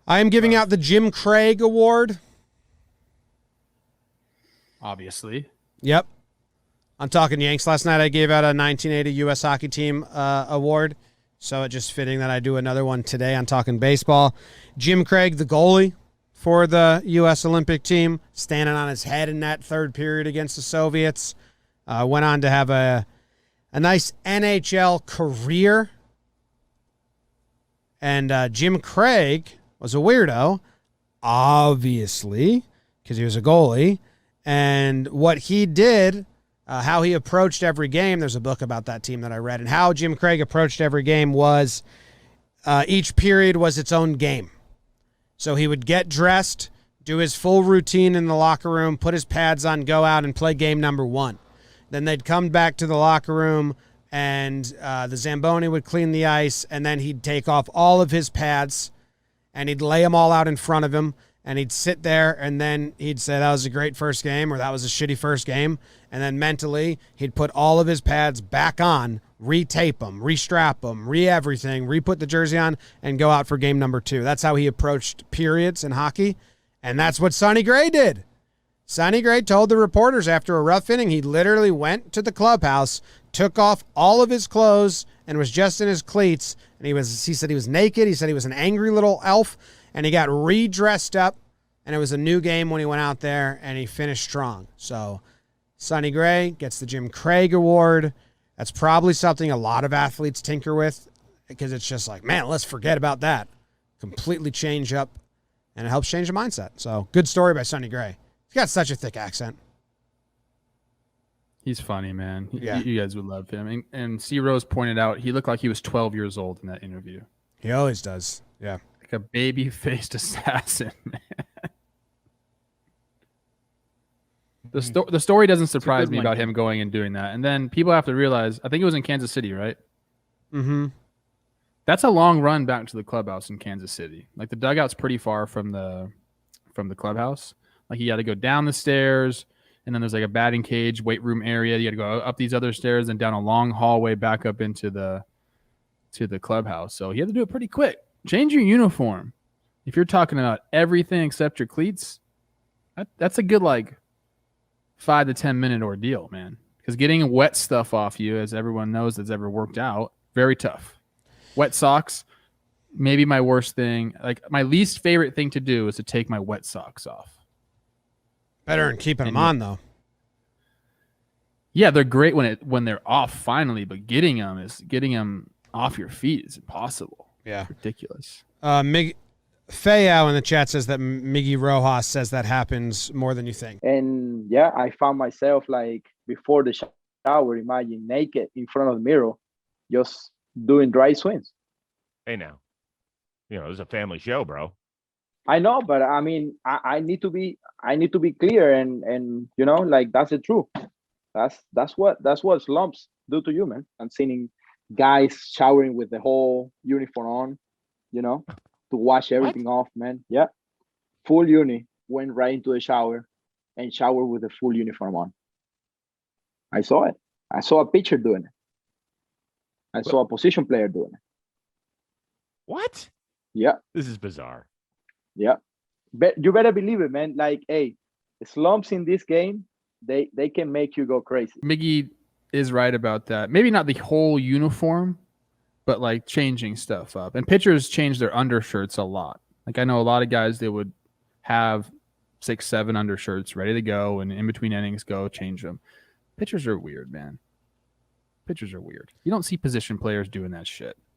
I am giving out the Jim Craig Award. Obviously. Yep. I'm talking Yanks. Last night I gave out a 1980 U.S. Hockey Team award, so it's just fitting that I do another one today. I'm talking baseball. Jim Craig, the goalie for the U.S. Olympic team, standing on his head in that third period against the Soviets. Went on to have a nice NHL career. And Jim Craig was a weirdo, obviously, because he was a goalie. And what he did, how he approached every game, there's a book about that team that I read, and how Jim Craig approached every game was each period was its own game. So he would get dressed, do his full routine in the locker room, put his pads on, go out and play game number one. Then they'd come back to the locker room, and the Zamboni would clean the ice, and then he'd take off all of his pads, and he'd lay them all out in front of him, and he'd sit there, and then he'd say that was a great first game, or that was a shitty first game, and then mentally he'd put all of his pads back on, re-tape them, re-strap them, re-everything, re-put the jersey on, and go out for game number two. That's how he approached periods in hockey, and that's what Sonny Gray did. Sonny Gray told the reporters after a rough inning, he literally went to the clubhouse, took off all of his clothes, and was just in his cleats, and he said he was naked, he said he was an angry little elf, and he got redressed up, and it was a new game when he went out there, and he finished strong. So Sonny Gray gets the Jim Craig Award. That's probably something a lot of athletes tinker with, because it's just like, man, let's forget about that. Completely change up, and it helps change the mindset. So good story by Sonny Gray. He's got such a thick accent. He's funny, man. Yeah. You guys would love him. And C. Rose pointed out he looked like he was 12 years old in that interview. He always does. Yeah. Like a baby-faced assassin, man. The story doesn't surprise me about him going and doing that. And then people have to realize, I think it was in Kansas City, right? Mm-hmm. That's a long run back to the clubhouse in Kansas City. Like the dugout's pretty far from the clubhouse. Like you got to go down the stairs, and then there's like a batting cage, weight room area. You got to go up these other stairs and down a long hallway back up into the clubhouse. So he had to do it pretty quick. Change your uniform. If you're talking about everything except your cleats, that's a good like 5 to 10 minute ordeal, man. Because getting wet stuff off you, as everyone knows that's ever worked out, very tough. Wet socks, maybe my worst thing. Like my least favorite thing to do is to take my wet socks off. Better than keeping them on, though. Yeah, they're great when they're off finally, but getting them off your feet is impossible. Yeah, it's ridiculous. Fayao in the chat says that Miggy Rojas says that happens more than you think. And yeah, I found myself like before the shower, imagine naked in front of the mirror, just doing dry swims. Hey now, it was a family show, bro. I know, but I mean, I need to be clear and like that's the truth. That's what slumps do to you, man. I'm seeing guys showering with the whole uniform on, to wash everything off, man. Yeah, full uni, went right into the shower and shower with the full uniform on. I saw it. I saw a pitcher doing it. I saw a position player doing it. What? Yeah. This is bizarre. Yeah. But you better believe it, man. Like, hey, the slumps in this game, they can make you go crazy. Miggy is right about that. Maybe not the whole uniform, but like changing stuff up. And pitchers change their undershirts a lot. Like I know a lot of guys, they would have 6, 7 undershirts ready to go, and in between innings go change them. Pitchers are weird, man. Pitchers are weird. You don't see position players doing that shit.